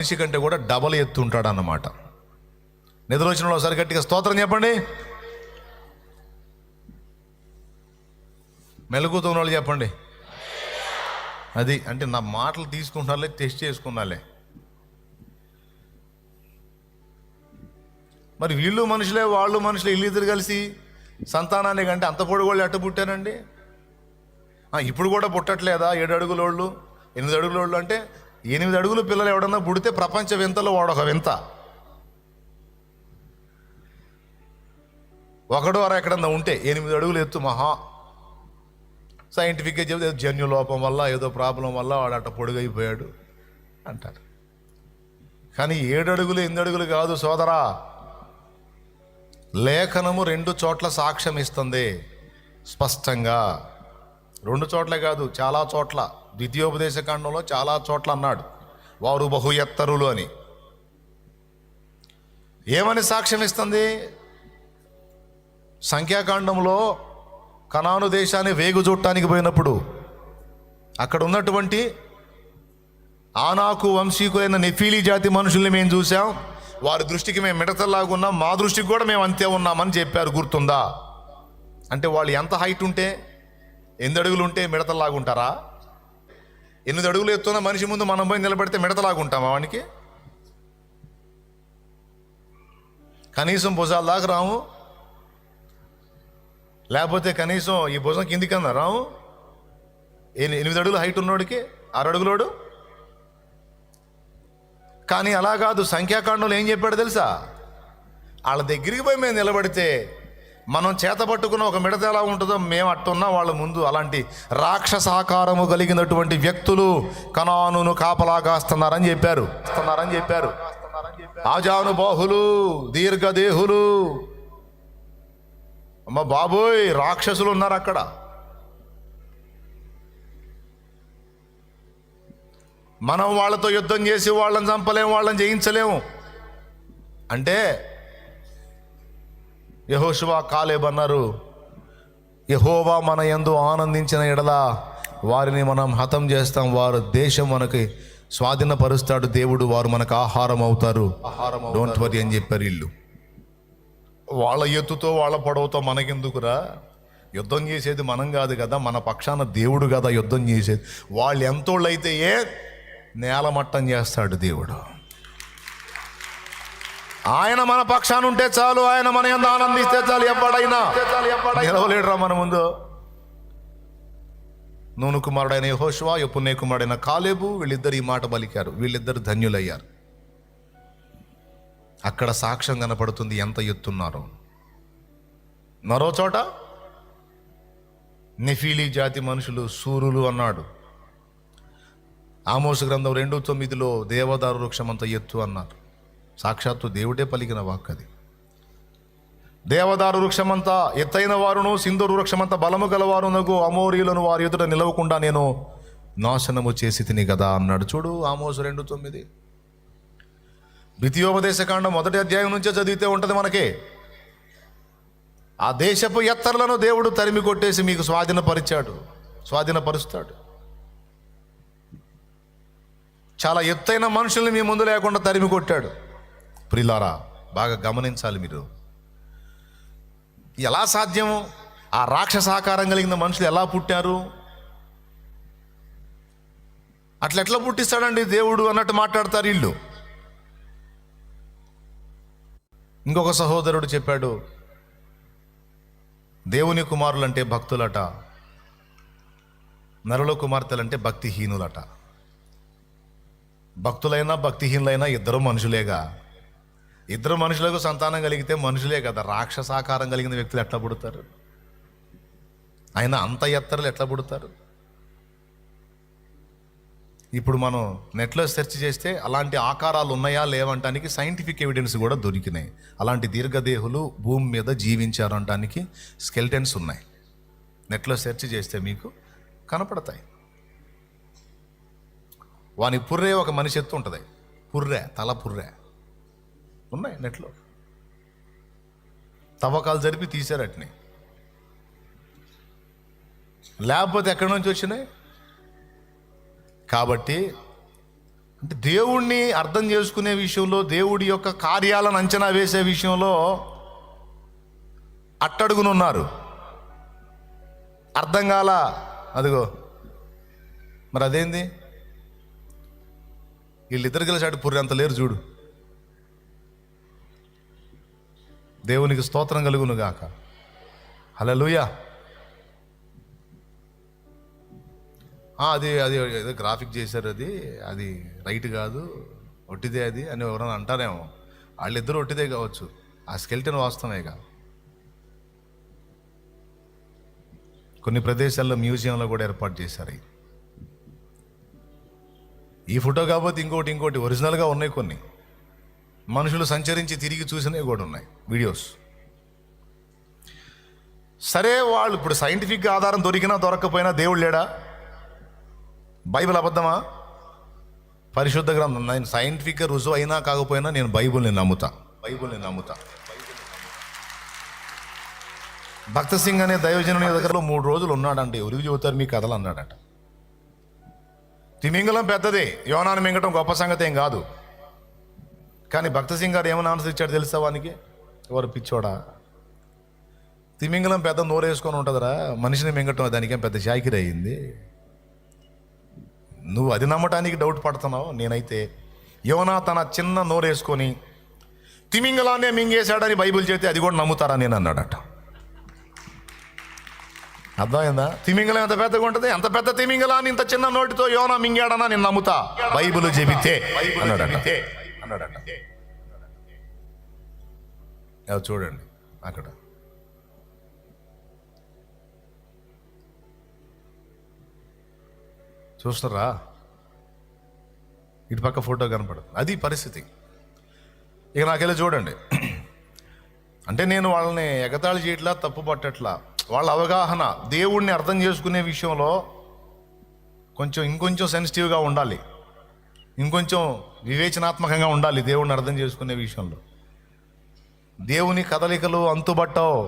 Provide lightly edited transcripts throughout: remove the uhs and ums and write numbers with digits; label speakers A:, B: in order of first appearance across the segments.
A: మనిషి కంటే కూడా డబల్ ఎత్తు ఉంటాడు అన్నమాట. నిద్ర వచ్చిన ఒకసారి గట్టిగా స్తోత్రం చెప్పండి. మెలుగుతున్న వాళ్ళు చెప్పండి. అది అంటే నా మాటలు తీసుకుంటాలే, టెస్ట్ చేసుకున్నాలే. మరి వీళ్ళు మనుషులే వాళ్ళు మనుషులే, వీళ్ళిద్దరు కలిసి సంతానాన్ని కంటే అంత పొడుగోళ్ళు ఎట్ట పుట్టారండి? ఇప్పుడు కూడా పుట్టట్లేదా? 7 అడుగులోళ్ళు 8 అడుగులోళ్ళు అంటే 8 అడుగులు పిల్లలు ఎవడన్నా పుడితే ప్రపంచ వింతలో వాడొక వింత. ఒకడో అర ఎక్కడన్నా ఉంటే 8 అడుగులు ఎత్తు మహా సైంటిఫిక్గా చెబితే జన్యు లోపం వల్ల ఏదో ప్రాబ్లం వల్ల వాడు అట్ట పొడుగైపోయాడు అంటారు. కానీ 7 అడుగులు 8 అడుగులు కాదు సోదరా. లేఖనము 2 చోట్ల సాక్ష్యం ఇస్తుంది స్పష్టంగా. 2 చోట్లే కాదు, చాలా చోట్ల. ద్వితీయోపదేశ కాండంలో చాలా చోట్ల అన్నాడు వారు బహు ఎత్తరులు అని. ఏమని సాక్ష్యం ఇస్తుంది? సంఖ్యాకాండంలో కనాను దేశాన్ని వేగు చూడటానికి పోయినప్పుడు అక్కడ ఉన్నటువంటి ఆనాకు వంశీకులైన నెఫీలీ జాతి మనుషుల్ని మేము చూసాం. వారి దృష్టికి మేము మిడతల్లాగా ఉన్నాం, మా దృష్టికి కూడా మేము అంతే ఉన్నామని చెప్పారు. గుర్తుందా? అంటే వాళ్ళు ఎంత హైట్ ఉంటే 8 అడుగులు ఉంటే మిడతల్లాగా ఉంటారా? 8 అడుగులు ఎత్తున్న మనిషి ముందు మనం పోయి నిలబెడితే మిడతలాగా ఉంటామా? వానికి కనీసం భుజాల దాకా రాము, లేకపోతే కనీసం ఈ భుజం కిందికన్నా రాము. 8 అడుగులు హైట్ ఉన్నోడికి 6 అడుగులోడు. కానీ అలా కాదు. సంఖ్యాకాండంలో ఏం చెప్పాడు తెలుసా? వాళ్ళ దగ్గరికి పోయి మేము నిలబడితే మనం చేత పట్టుకున్న ఒక మిడత ఎలా ఉంటుందో మేము అట్టున్నా వాళ్ళ ముందు. అలాంటి రాక్షసాకారము కలిగినటువంటి వ్యక్తులు కనానును కాపలా కాస్తున్నారని చెప్పారు. ఆజానుబాహులు, దీర్ఘదేహులు. అమ్మ బాబోయ్, రాక్షసులు ఉన్నారు అక్కడ. మనం వాళ్ళతో యుద్ధం చేసి వాళ్ళని చంపలేము, వాళ్ళని జయించలేము. అంటే యెహోషువ కాలేబ్ అన్నారు, యెహోవా మన యందు ఆనందించిన ఎడల వారిని మనం హతం చేస్తాం, వారు దేశం మనకి స్వాధీనపరుస్తాడు దేవుడు, వారు మనకు ఆహారం అవుతారు, డోంట్ వరీ అని చెప్పారు. వీళ్ళు వాళ్ళ ఎత్తుతో వాళ్ళ పొడవుతో మనకెందుకురా? యుద్ధం చేసేది మనం కాదు కదా, మన పక్షాన దేవుడు కదా యుద్ధం చేసేది. వాళ్ళు ఎంతోళ్ళు అయితే నేలమట్టం చేస్తాడు దేవుడు. ఆయన మన పక్షాన ఉంటే చాలు, ఆయన మన యందు ఆనందిస్తే చాలు. ఎవడైనా నిలవలేడురా మన ముందు. నూను కుమారుడైన యెహోషువ, యెఫున్నె కుమారుడైన కాలేబు, వీళ్ళిద్దరు ఈ మాట పలికారు. వీళ్ళిద్దరు ధన్యులయ్యారు. అక్కడ సాక్ష్యం కనపడుతుంది ఎంత ఎత్తున్నారో. మరో చోట నెఫీలీ జాతి మనుషులు సూరులు అన్నాడు. ఆమోసు గ్రంథం 2:9 దేవదారు వృక్షమంత ఎత్తు అన్నారు. సాక్షాత్తు దేవుడే పలికిన వాక్ అది. దేవదారు వృక్షమంతా ఎత్తైన వారును, సింధూరు వృక్షమంతా బలము గలవారునగు అమోరీలను వారి ఎదుట నిలవకుండా నేను నాశనము చేసి తిని కదా అన్నాడు. చూడు ఆమోసు 2:9. ద్వితీయోపదేశ కాండం 1వ అధ్యాయం నుంచే చదివితే ఉంటుంది మనకి. ఆ దేశపు ఎత్తర్లను దేవుడు తరిమి కొట్టేసి మీకు స్వాధీనపరుస్తాడు. చాలా ఎత్తైన మనుషుల్ని మీ ముందు లేకుండా తరిమి కొట్టాడు. ప్రియులారా, బాగా గమనించాలి మీరు. ఎలా సాధ్యము? ఆ రాక్షసాకారం కలిగిన మనుషులు ఎలా పుట్టారు? ఎట్లా పుట్టిస్తాడండి దేవుడు అన్నట్టు మాట్లాడతారు వీళ్ళు. ఇంకొక సహోదరుడు చెప్పాడు, దేవుని కుమారులంటే భక్తులట, నరుల కుమార్తెలంటే భక్తిహీనులట. భక్తులైనా భక్తిహీనులైనా ఇద్దరు మనుషులేగా. ఇద్దరు మనుషులకు సంతానం కలిగితే మనుషులే కదా. రాక్షసాకారం కలిగిన వ్యక్తులు ఎట్లా పుడతారు? అయినా అంత ఎత్తరులు ఎట్లా పుడతారు? ఇప్పుడు మనం నెట్లో సెర్చ్ చేస్తే అలాంటి ఆకారాలు ఉన్నాయా లేవంటానికి సైంటిఫిక్ ఎవిడెన్స్ కూడా దొరికినాయి. అలాంటి దీర్ఘదేహులు భూమి మీద జీవించారు అనడానికి స్కెల్టన్స్ ఉన్నాయి. నెట్లో సెర్చ్ చేస్తే మీకు కనపడతాయి. వాని పుర్రే ఒక మనిషి ఎత్తు ఉంటుంది. తల పుర్రే ఉన్నాయి నెట్లో. తవ్వకాలు జరిపి తీశారు అట్ని. లేకపోతే ఎక్కడి నుంచి వచ్చినాయి? కాబట్టి అంటే దేవుణ్ణి అర్థం చేసుకునే విషయంలో, దేవుడి యొక్క కార్యాలను అంచనా వేసే విషయంలో అట్టడుగునున్నారు. అర్థం కాల, అదిగో మరి అదేంది, వీళ్ళిద్దరు కలిసి అటు పుర్రి అంత లేరు చూడు. దేవునికి స్తోత్రం కలుగును గాక. హల్లెలూయా. అది ఏదో గ్రాఫిక్ చేశారు, అది రైట్ కాదు, ఒట్టిదే అది అని ఎవరైనా అంటారేమో. వాళ్ళిద్దరూ ఒట్టిదే కావచ్చు, ఆ స్కెల్టన్ వాస్తవమేగా. కొన్ని ప్రదేశాల్లో మ్యూజియంలో కూడా ఏర్పాటు చేశారు. ఈ ఫోటో కాకపోతే ఇంకోటి ఒరిజినల్గా ఉన్నాయి. కొన్ని మనుషులు సంచరించి తిరిగి చూసినవి కూడా ఉన్నాయి వీడియోస్. సరే, వాళ్ళు ఇప్పుడు సైంటిఫిక్గా ఆధారం దొరికినా దొరకకపోయినా దేవుడు లేడా? బైబిల్ అబద్ధమా? పరిశుద్ధ గ్రంథం. నేను సైంటిఫిక్గా రుజువు అయినా కాకపోయినా నేను బైబిల్ని నమ్ముతా. భక్త సింగ్ అనే దైవజనుని దగ్గరలో 3 రోజులు ఉన్నాడంటే ఎవరికి చెబుతారు మీ కథలు అన్నాడట. తిమింగలం పెద్దదే, యోనాను మింగటం గొప్ప సంగతి ఏం కాదు. కానీ భక్త సింగ్ గారు ఏమైనా ఆన్సర్ ఇచ్చాడు తెలుసా వానికి? ఎవరు పిచ్చోడా, తిమింగలం పెద్ద నోరేసుకొని ఉంటుందిరా, మనిషిని మింగటం దానికేం పెద్ద చాకిరి అయ్యింది. నువ్వు అది నమ్మటానికి డౌట్ పడుతున్నావు. నేనైతే యోనా తన చిన్న నోరేసుకొని తిమింగలాన్నే మింగేశాడని బైబిల్ చెబితే అది కూడా నమ్ముతారా నేను అన్నాడట. అర్థమైందా? తిమింగలం ఎంత పెద్దగా ఉంటుంది, అంత పెద్ద తిమింగలాన్ని ఇంత చిన్న నోటితో యోనా మింగాడనా నేను నమ్ముతా, బైబిల్ చెబితే అన్నాడట. చూడండి అక్కడ చూస్తారా, ఇటు పక్క ఫోటో కనపడదు. అది పరిస్థితి. ఇక నాకెళ్ళి చూడండి. అంటే నేను వాళ్ళని ఎగతాళి చేయట్లా, తప్పు పట్టట్లా. వాళ్ళ అవగాహన, దేవుణ్ణి అర్థం చేసుకునే విషయంలో ఇంకొంచెం సెన్సిటివ్గా ఉండాలి, ఇంకొంచెం వివేచనాత్మకంగా ఉండాలి. దేవుణ్ణి అర్థం చేసుకునే విషయంలో దేవుని కదలికలు అంతుబట్టవు.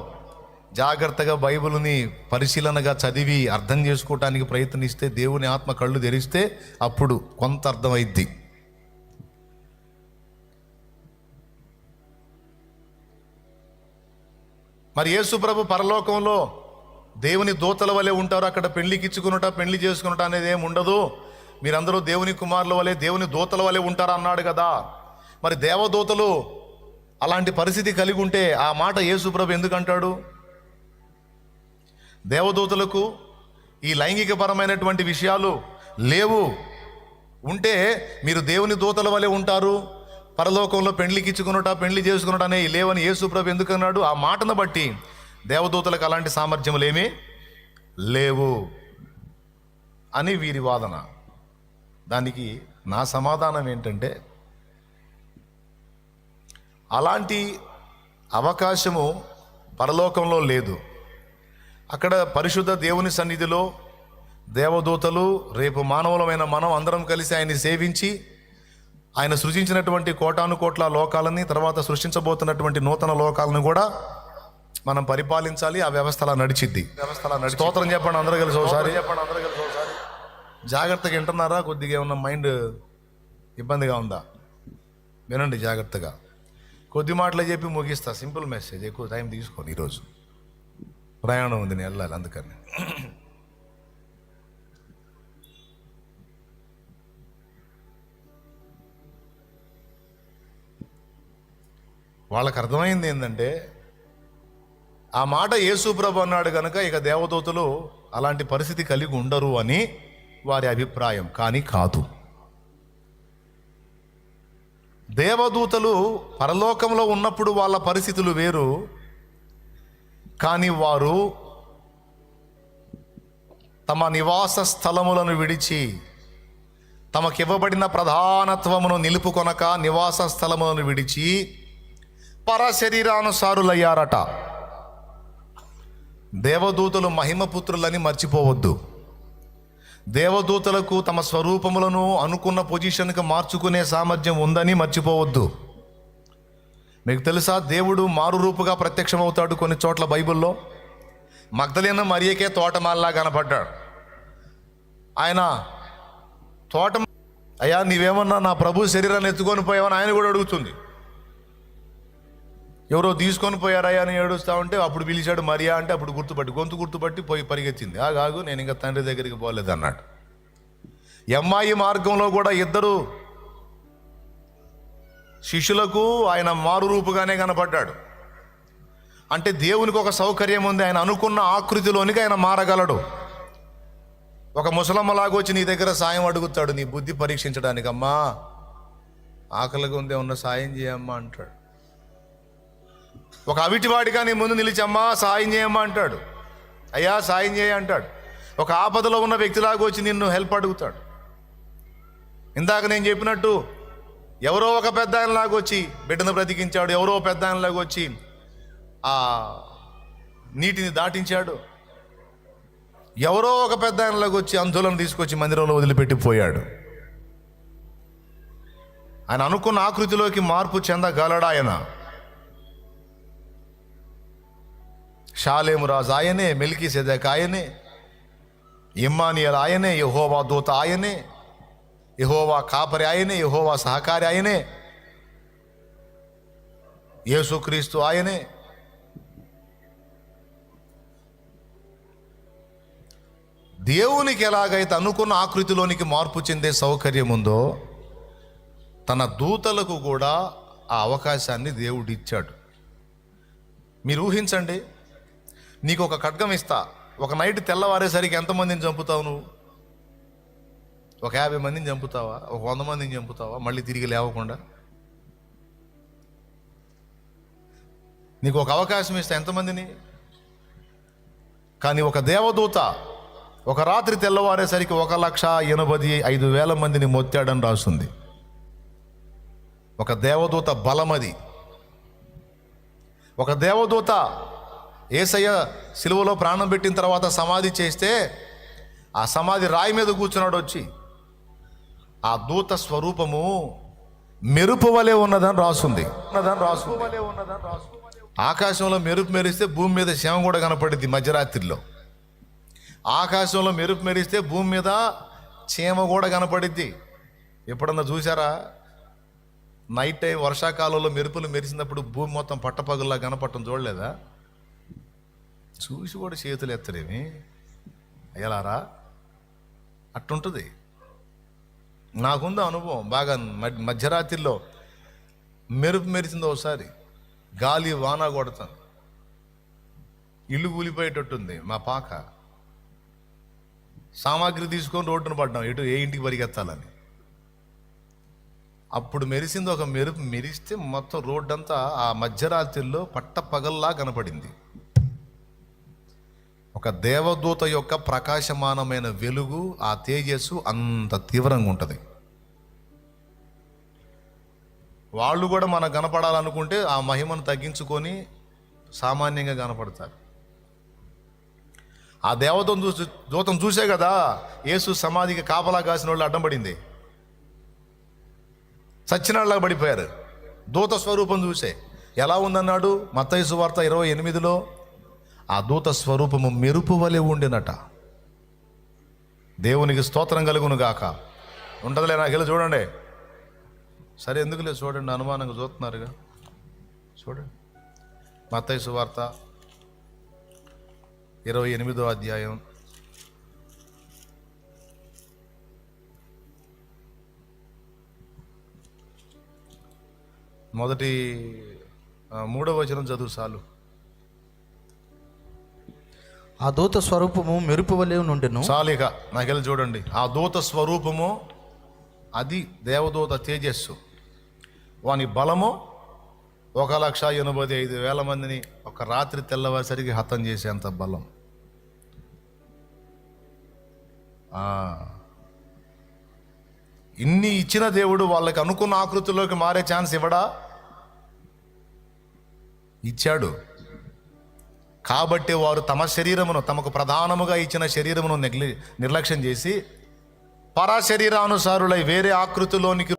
A: జాగ్రత్తగా బైబిల్ని పరిశీలనగా చదివి అర్థం చేసుకోవటానికి ప్రయత్నిస్తే, దేవుని ఆత్మ కళ్ళు తెరిస్తే అప్పుడు కొంత అర్థమైద్ది. మరి యేసు ప్రభు పరలోకంలో దేవుని దూతల వలె ఉంటారు. అక్కడ పెళ్లికిచ్చుకునుట, పెళ్లి చేసుకునుట అనేది ఏమి ఉండదు. మీరందరూ దేవుని కుమారుల వలె, దేవుని దూతల వలె ఉంటారు అన్నాడు కదా. మరి దేవదూతలు అలాంటి పరిస్థితి కలిగి ఉంటే ఆ మాట యేసు ప్రభు ఎందుకు అంటాడు? దేవదూతలకు ఈ లైంగికపరమైనటువంటి విషయాలు లేవు. ఉంటే మీరు దేవుని దూతల వలె ఉంటారు, పరలోకంలో పెళ్లికిచ్చుకునుట, పెళ్లి చేసుకునుట అనే లేవని యేసు ప్రభు ఎందుకు అన్నాడు? ఆ మాటను బట్టి దేవదూతలకు అలాంటి సామర్థ్యములు ఏమీ లేవు అని వీరి వాదన. దానికి నా సమాధానం ఏంటంటే, అలాంటి అవకాశము పరలోకంలో లేదు. అక్కడ పరిశుద్ధ దేవుని సన్నిధిలో దేవదూతలు, రేపు మానవులమైన మనం అందరం కలిసి ఆయన్ని సేవించి ఆయన సృజించినటువంటి కోటాను కోట్ల లోకాలని, తర్వాత సృష్టించబోతున్నటువంటి నూతన లోకాలను కూడా మనం పరిపాలించాలి. ఆ వ్యవస్థ అలా నడిచిద్ది. స్తోత్రం చెప్పండి అందరూ కలిసి ఒకసారి. జాగ్రత్తగా వింటున్నారా? కొద్దిగా ఏమన్నా మైండ్ ఇబ్బందిగా ఉందా? వినండి జాగ్రత్తగా. కొద్ది మాటలు చెప్పి ముగిస్తా. సింపుల్ మెసేజ్, ఎక్కువ టైం తీసుకోండి. ఈరోజు ప్రయాణం ఉంది, నేను వెళ్ళాలి. అందుకని వాళ్ళకి అర్థమైంది ఏంటంటే, ఆ మాట యేసు ప్రభు అన్నాడు కనుక ఇక దేవదూతలు అలాంటి పరిస్థితి కలిగి ఉండరు అని వారి అభిప్రాయం. కానీ కాదు. దేవదూతలు పరలోకంలో ఉన్నప్పుడు వాళ్ళ పరిస్థితులు వేరు. కానీ వారు తమ నివాస స్థలములను విడిచి తమకివ్వబడిన ప్రధానత్వమును నిలుపుకొనక నివాస స్థలములను విడిచి పరశరీరానుసారులయ్యారట. దేవదూతలు మహిమపుత్రులని మర్చిపోవద్దు. దేవదూతలకు తమ స్వరూపములను అనుకున్న పొజిషన్కి మార్చుకునే సామర్థ్యం ఉందని మర్చిపోవద్దు. మీకు తెలుసా, దేవుడు మారురూపుగా ప్రత్యక్షమవుతాడు కొన్ని చోట్ల బైబిల్లో. మగ్దలేన మరియకే తోటమాల్లా కనపడ్డాడు. ఆయన తోట అయ్యా నీవేమన్నా నా ప్రభు శరీరాన్ని ఎత్తుకొని పోయావని ఆయన కూడా అడుగుతుంది. ఎవరో తీసుకొని పోయారయ్యా అని ఏడుస్తా ఉంటే అప్పుడు పిలిచాడు మరియా అంటే అప్పుడు గొంతు గుర్తుపట్టి పోయి పరిగెత్తింది. ఆగాగు, నేను ఇంకా తండ్రి దగ్గరికి పోలేదు అన్నాడు. ఎమ్మాయి మార్గంలో కూడా ఇద్దరు శిష్యులకు ఆయన మారు రూపుగానే కనపడ్డాడు. అంటే దేవునికి ఒక సౌకర్యం ఉంది, ఆయన అనుకున్న ఆకృతిలోనికి ఆయన మారగలడు. ఒక ముసలమ్మలాగా వచ్చి నీ దగ్గర సాయం అడుగుతాడు, నీ బుద్ధి పరీక్షించడానికి. అమ్మా ఆకలిగా ఉంది, ఉన్న సాయం చేయమ్మా అంటాడు. ఒక అవిటివాడిగా నీ ముందు నిలిచమ్మా సాయం చేయమ్మా అంటాడు. అయ్యా సాయం చేయ అంటాడు. ఒక ఆపదలో ఉన్న వ్యక్తిలాగా వచ్చి నిన్ను హెల్ప్ అడుగుతాడు. ఇందాక నేను చెప్పినట్టు ఎవరో ఒక పెద్ద ఆయనలాగా వచ్చి బిడ్డను బ్రతికించాడు. ఎవరో పెద్ద ఆయనలాగా వచ్చి ఆ నీటిని దాటించాడు. ఎవరో ఒక పెద్ద ఆయనలాగా వచ్చి అంధులను తీసుకొచ్చి మందిరంలో వదిలిపెట్టిపోయాడు. ఆయన అనుకున్న ఆకృతిలోకి మార్పు చెందగలడా? ఆయన షాలేము రాజు ఆయనే, మెల్కీసెదెకు ఆయనే, ఇమ్మానుయేలు ఆయనే, యెహోవా దూత ఆయనే, యెహోవా కాపరి ఆయనే, యెహోవా సహకారి ఆయనే, యేసుక్రీస్తు ఆయనే. దేవునికి ఎలాగైతే అనుకున్న ఆకృతిలోనికి మార్పు చెందే సౌకర్యం ఉందో తన దూతలకు కూడా ఆ అవకాశాన్ని దేవుడు ఇచ్చాడు. మీరు ఊహించండి, నీకు ఒక ఖడ్గం ఇస్తా, ఒక నైట్ తెల్లవారేసరికి ఎంతమందిని చంపుతావు నువ్వు? ఒక 50 మందిని చంపుతావా? ఒక 100 మందిని చంపుతావా మళ్ళీ తిరిగి లేవకుండా? నీకు ఒక అవకాశం ఇస్తా ఎంతమందిని? కానీ ఒక దేవదూత ఒక రాత్రి తెల్లవారేసరికి 1,85,000 మందిని మొత్తాడని రాస్తుంది. ఒక దేవదూత బలమది. ఒక దేవదూత యేసయ్య సిలువలో ప్రాణం పెట్టిన తర్వాత సమాధి చేస్తే ఆ సమాధి రాయి మీద కూర్చున్నాడు వచ్చి. ఆ దూత స్వరూపము మెరుపు వలె ఉన్నదని రాస్తుంది. ఆకాశంలో మెరుపు మెరిస్తే భూమి మీద శవం కూడా కనపడింది మధ్యరాత్రిలో. ఆకాశంలో మెరుపు మెరిస్తే భూమి మీద చీమ కూడా కనపడిద్ది. ఎప్పుడన్నా చూసారా? నైట్ టైం వర్షాకాలంలో మెరుపులు మెరిసినప్పుడు భూమి మొత్తం పట్టపగుల్లా కనపడటం చూడలేదా? చూసి కూడా చేతులు ఎత్తరేమి అయ్యలారా, అట్టుంటుంది. నాకుంది అనుభవం బాగా. మధ్యరాత్రిలో మెరుపు మెరిసింది ఒకసారి, గాలి వాన కొడతాను, ఇల్లు కూలిపోయేటట్టుంది. మా పాక సామాగ్రి తీసుకొని రోడ్డును పడ్డాం, ఏ ఇంటికి పరిగెత్తాలని. అప్పుడు మెరిసింది ఒక మెరుపు మెరిస్తే మొత్తం రోడ్డంతా ఆ మధ్యరాత్రిలో పట్టపగల్లా కనపడింది. ఒక దేవదూత యొక్క ప్రకాశమానమైన వెలుగు, ఆ తేజస్సు అంత తీవ్రంగా ఉంటుంది. వాళ్ళు కూడా మనకు కనపడాలనుకుంటే ఆ మహిమను తగ్గించుకొని సామాన్యంగా కనపడతారు. ఆ దూతం చూసే కదా యేసు సమాధికి కాపలా కాసిన వాళ్ళు అడ్డం పడింది. సచ్చినాళ్ళగా పడిపోయారు. దూత స్వరూపం చూసే ఎలా ఉందన్నాడు మత్తయి సువార్త 28లో, ఆ దూత స్వరూపము మెరుపు వలె ఉండినట. దేవునికి స్తోత్రం కలుగును గాక. ఉంటుందిలే, నాకు వెళ్ళి చూడండి. సరే ఎందుకులే చూడండి, అనుమానంగా చూస్తున్నారుగా. చూడండి మత్తయి సువార్త 28వ అధ్యాయం 3వ వచనం చదువు చాలు.
B: ఆ దూత స్వరూపము మెరుపు వలె నుండెను.
A: చాలిక నాకెళ్ళి చూడండి. ఆ దూత స్వరూపము అది దేవదూత తేజస్సు. వాని బలము 1,85,000 మందిని ఒక రాత్రి తెల్లవారిసరికి హతం చేసేంత బలం. ఇన్ని ఇచ్చిన దేవుడు వాళ్ళకి అనుకున్న ఆకృతిలోకి మారే ఛాన్స్ ఇవ్వడా? ఇచ్చాడు. కాబట్టి వారు తమ శరీరమును, తమకు ప్రధానముగా ఇచ్చిన శరీరమును నిర్లక్ష్యం చేసి పరాశరీరానుసారులై వేరే ఆకృతిలోనికి